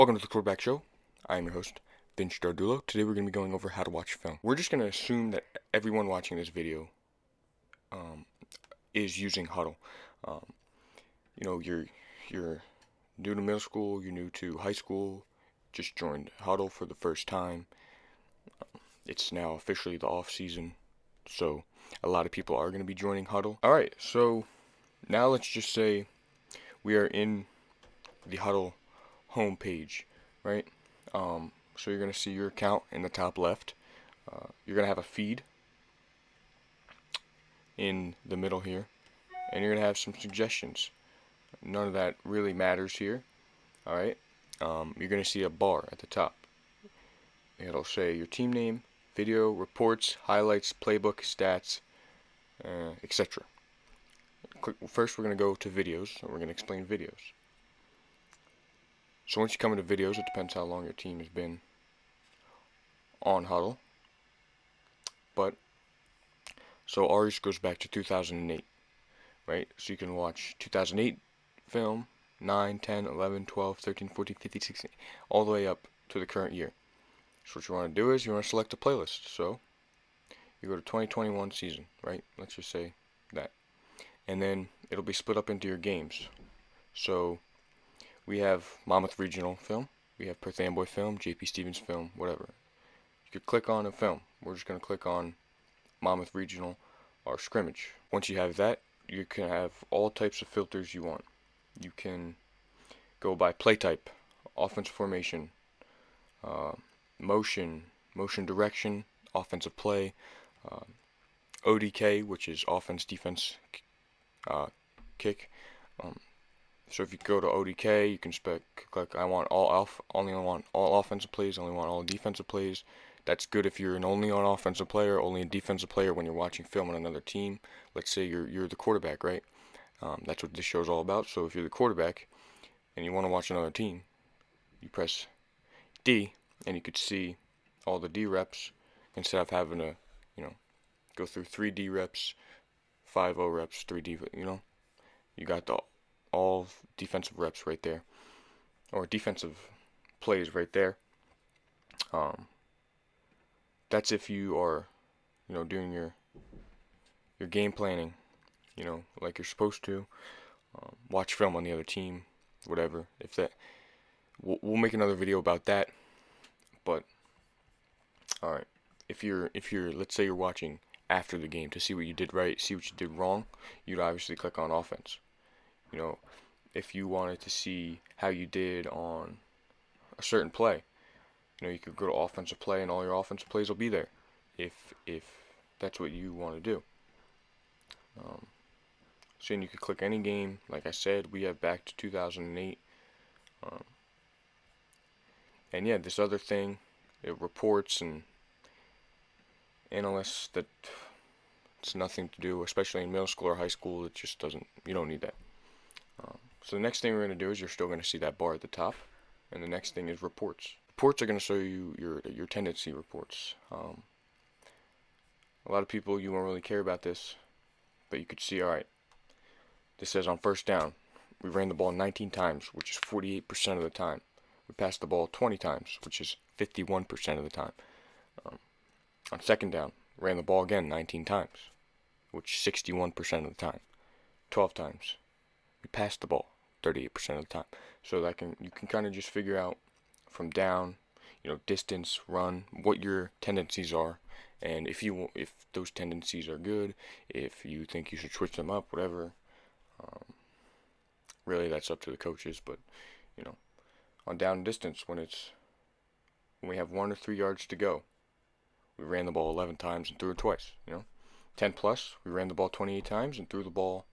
Welcome to the Quarterback Show. I am your host, Vince Jairdullo. Today we're going to be going over how to watch film. We're just going to assume that everyone watching this video is using Hudl. Um, you're new to middle school, you're new to high school, just joined Hudl for the first time. It's now officially the off season, so a lot of people are going to be joining Hudl. All right, so now let's just say we are in the Hudl homepage, right? So you're going to see your account in the top left. You're going to have a feed in the middle here, and you're going to have some suggestions. None of that really matters here. All right. You're going to see a bar at the top. It'll say your team name, video, reports, highlights, playbook, stats, etc. First, we're going to go to videos, and we're going to explain videos. So once you come into videos, it depends how long your team has been on Hudl. So ours goes back to 2008, right? So you can watch 2008 film, 9, 10, 11, 12, 13, 14, 15, 16, all the way up to the current year. So what you want to do is you want to select a playlist. So you go to 2021 season, right? Let's just say that. And then it'll be split up into your games. So we have Monmouth Regional film, we have Perth Amboy film, JP Stevens film, whatever. You could click on a film. We're just going to click on Monmouth Regional or scrimmage. Once you have that, you can have all types of filters you want. You can go by play type, offense formation, motion direction, offensive play, ODK, which is offense, defense, kick. So if you go to ODK, you can click I want only want all offensive plays, only want all defensive plays. That's good if you're only an offensive player, only a defensive player when you're watching film on another team. Let's say you're the quarterback, right? That's what this show's all about. So if you're the quarterback and you want to watch another team, you press D, and you could see all the D reps instead of having to, go through 3D reps, 5-0 reps, 3D. You got all defensive reps right there, or defensive plays right there. That's if you are, doing your game planning, like you're supposed to. Watch film on the other team, whatever. If that, we'll make another video about that. But all right, if you're, let's say you're watching after the game to see what you did right, see what you did wrong, you'd obviously click on offense. If you wanted to see how you did on a certain play, you could go to offensive play and all your offensive plays will be there if that's what you want to do. So then you could click any game. Like I said, we have back to 2008. And yeah, this other thing, it reports and analysts, that it's nothing to do, especially in middle school or high school. It just doesn't, you don't need that. So the next thing we're going to do is you're still going to see that bar at the top. And the next thing is reports. Reports are going to show you your tendency reports. A lot of people, you won't really care about this, but you could see, alright, this says on first down, we ran the ball 19 times, which is 48% of the time. We passed the ball 20 times, which is 51% of the time. On second down, ran the ball again 19 times, which is 61% of the time. 12 times, we passed the ball 38% of the time. So you can kind of just figure out from down, distance, run, what your tendencies are, and if those tendencies are good, if you think you should switch them up, whatever. Really, that's up to the coaches. But on down distance, when we have 1 or 3 yards to go, we ran the ball 11 times and threw it twice. 10 plus, we ran the ball 28 times and threw the ball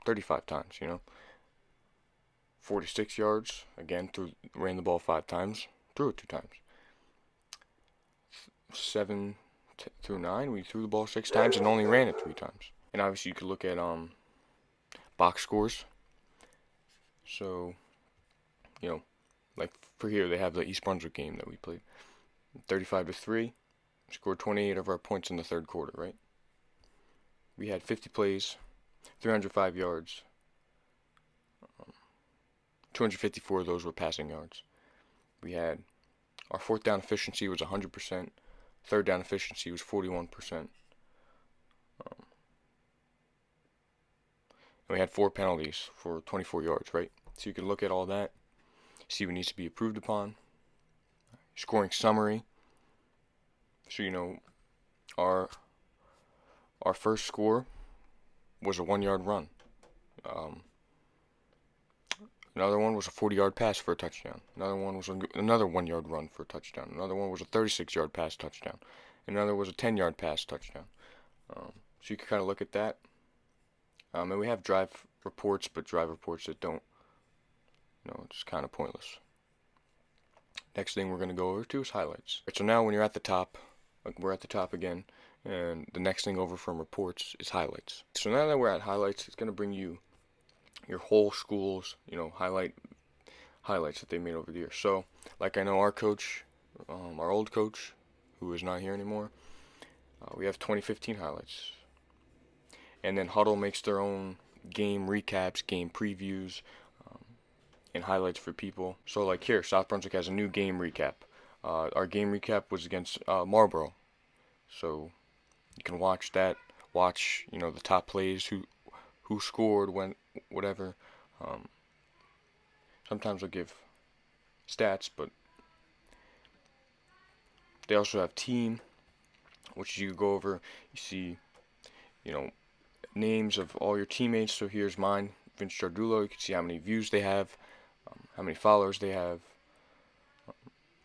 35 times. 46 yards, again, ran the ball 5 times, threw it 2 times. 7 through 9, we threw the ball 6 times and only ran it 3 times. And obviously you could look at box scores. So, like for here, they have the East Brunswick game that we played. 35-3, scored 28 of our points in the third quarter, right? We had 50 plays, 305 yards, 254 of those were passing yards. We had our fourth down efficiency was 100%. Third down efficiency was 41%. And we had 4 penalties for 24 yards, right? So you can look at all that, see what needs to be improved upon. Scoring summary. So our first score was a 1-yard run. Another one was a 40-yard pass for a touchdown. Another one was another 1-yard run for a touchdown. Another one was a 36-yard pass touchdown. Another was a 10-yard pass touchdown. So you can kind of look at that. And we have drive reports, but drive reports that don't, it's kind of pointless. Next thing we're going to go over to is highlights. Right, so now when you're at the top, we're at the top again, and the next thing over from reports is highlights. So now that we're at highlights, it's going to bring you your whole school's, highlights that they made over the years. So, like I know our coach, our old coach, who is not here anymore, we have 2015 highlights. And then Hudl makes their own game recaps, game previews, and highlights for people. So like here, South Brunswick has a new game recap. Our game recap was against Marlborough. So you can watch that, watch, the top plays, who scored, when, whatever. Sometimes they'll give stats, but they also have team, which you go over. You see, names of all your teammates. So here's mine, Vince Jairdullo. You can see how many views they have, how many followers they have,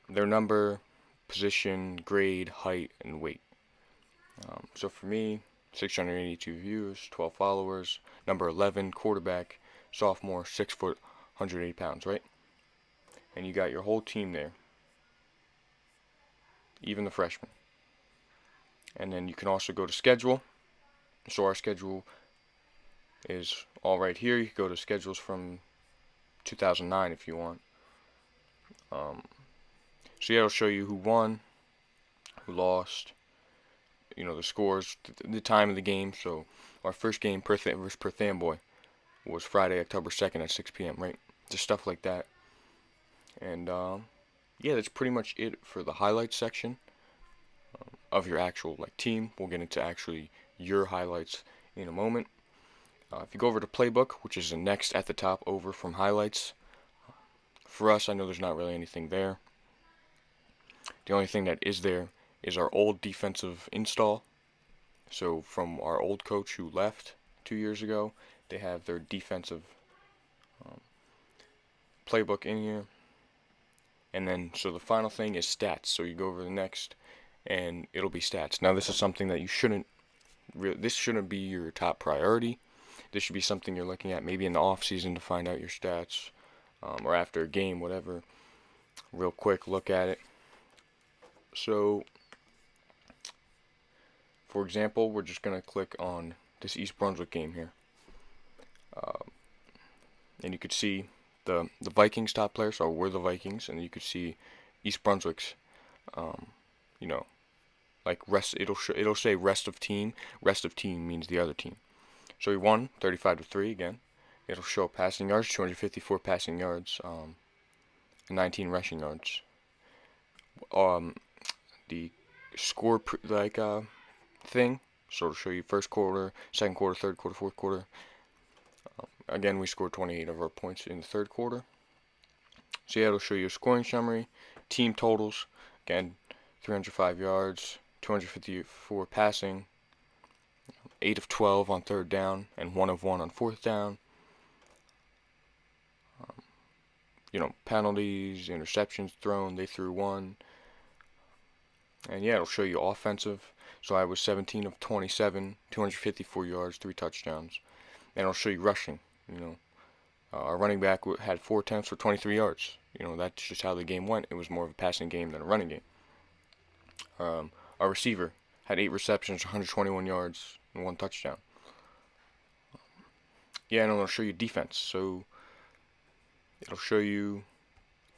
their number, position, grade, height, and weight. So for me, 682 views, 12 followers, number 11, quarterback, sophomore, 6 foot, 180 pounds, right? And you got your whole team there, even the freshmen. And then you can also go to schedule. So our schedule is all right here. You can go to schedules from 2009 if you want. So yeah, it'll show you who won, who lost, the scores, the time of the game. So our first game, Perth versus Perth Amboy, was Friday, October 2nd at 6 p.m., right? Just stuff like that. And yeah, that's pretty much it for the highlights section of your actual team. We'll get into actually your highlights in a moment. If you go over to playbook, which is the next at the top over from highlights, for us, I know there's not really anything there. The only thing that is there is our old defensive install. So from our old coach who left 2 years ago, they have their defensive playbook in here. And then, so the final thing is stats. So you go over the next, and it'll be stats. Now, this is something that you shouldn't, this shouldn't be your top priority. This should be something you're looking at maybe in the off season to find out your stats, or after a game, whatever. Real quick look at it. So, for example, we're just going to click on this East Brunswick game here. And you could see the Vikings top player, so we're the Vikings, and you could see East Brunswick's, rest. It'll say rest of team. Rest of team means the other team. So we won 35-3 again. It'll show passing yards, 254 passing yards, 19 rushing yards. The score thing. So it'll show you first quarter, second quarter, third quarter, fourth quarter. Again, we scored 28 of our points in the third quarter. So yeah, it'll show you a scoring summary, team totals. Again, 305 yards, 254 passing, 8 of 12 on third down, and 1 of 1 on fourth down. Penalties, interceptions thrown, they threw 1. And yeah, it'll show you offensive. So I was 17 of 27, 254 yards, 3 touchdowns. And it'll show you rushing. Our running back had 4 attempts for 23 yards. That's just how the game went. It was more of a passing game than a running game. Our receiver had 8 receptions, 121 yards, and 1 touchdown. Yeah, and it'll show you defense. So it'll show you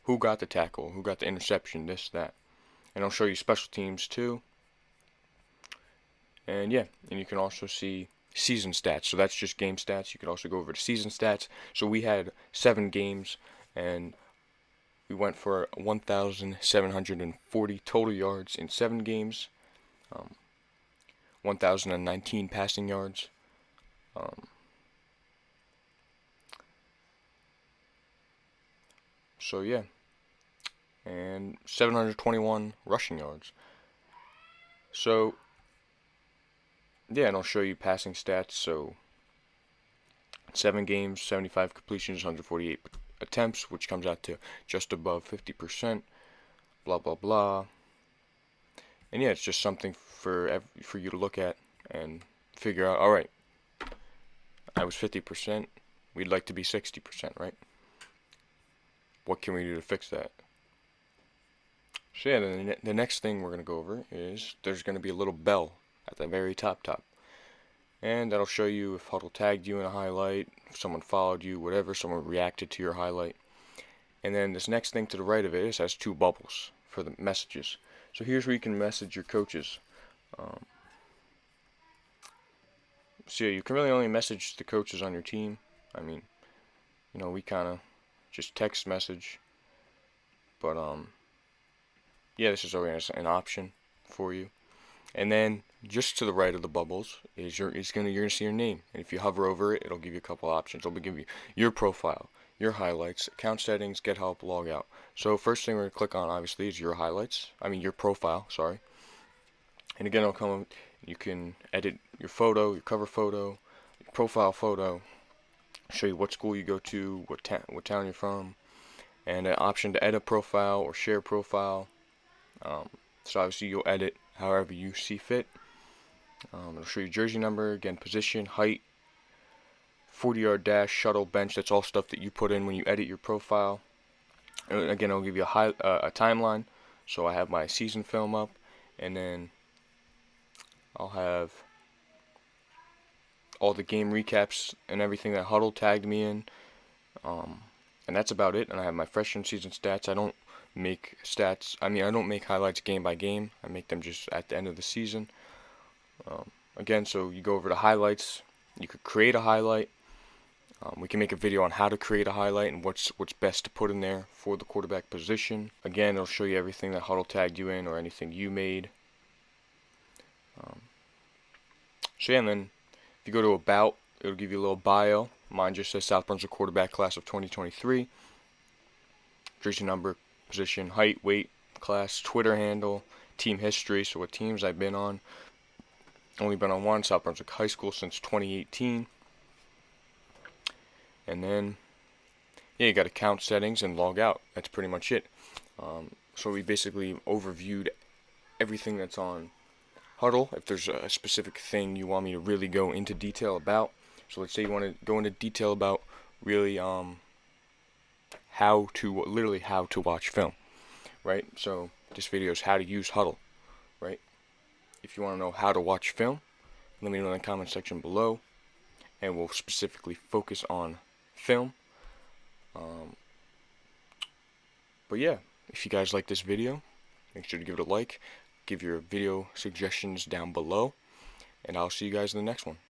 who got the tackle, who got the interception, this, that. And it'll show you special teams too. And yeah, and you can also see season stats. So that's just game stats. You could also go over to season stats. So we had 7 games, and we went for 1,740 total yards in 7 games, 1,019 passing yards. So yeah, and 721 rushing yards. So yeah, and I'll show you passing stats. So 7 games, 75 completions, 148 attempts, which comes out to just above 50%. Blah blah blah. And yeah, it's just something for you to look at and figure out. All right, I was 50%. We'd like to be 60%, right? What can we do to fix that? So yeah, the next thing we're going to go over is there's going to be a little bell at the very top. And that'll show you if Hudl tagged you in a highlight, if someone followed you, whatever, someone reacted to your highlight. And then this next thing to the right of it has 2 bubbles for the messages. So here's where you can message your coaches. So yeah, you can really only message the coaches on your team. I mean, we kind of just text message. But yeah, this is always an option for you. And then just to the right of the bubbles is you're gonna see your name, and if you hover over it, it'll give you a couple options. It'll give you your profile, your highlights, account settings, get help, log out. So first thing we're gonna click on obviously is your highlights. Your profile. Sorry. And again, it'll come. You can edit your photo, your cover photo, your profile photo. Show you what school you go to, what town you're from, and an option to edit profile or share profile. So obviously you'll edit however you see fit. It'll show you jersey number, again position, height, 40-yard dash, shuttle, bench. That's all stuff that you put in when you edit your profile. And again, it'll give you a timeline. So I have my season film up, and then I'll have all the game recaps and everything that Hudl tagged me in. And that's about it. And I have my freshman season stats. I don't make stats. I don't make highlights game by game. I make them just at the end of the season. Again, so you go over to highlights. You could create a highlight. We can make a video on how to create a highlight and what's best to put in there for the quarterback position. Again, it'll show you everything that Hudl tagged you in or anything you made. So yeah, and then if you go to About, it'll give you a little bio. Mine just says South Brunswick quarterback class of 2023. Jersey number, position, height, weight, class, Twitter handle, team history, so what teams I've been on. Only been on one, South Brunswick High School, since 2018. And then, yeah, you got account settings and log out. That's pretty much it. So we basically overviewed everything that's on Hudl. If there's a specific thing you want me to really go into detail about, so let's say you want to go into detail about really how to watch film, right? So this video is how to use Hudl, right? If you want to know how to watch film, let me know in the comment section below, and we'll specifically focus on film. But yeah, if you guys like this video, make sure to give it a like, give your video suggestions down below, and I'll see you guys in the next one.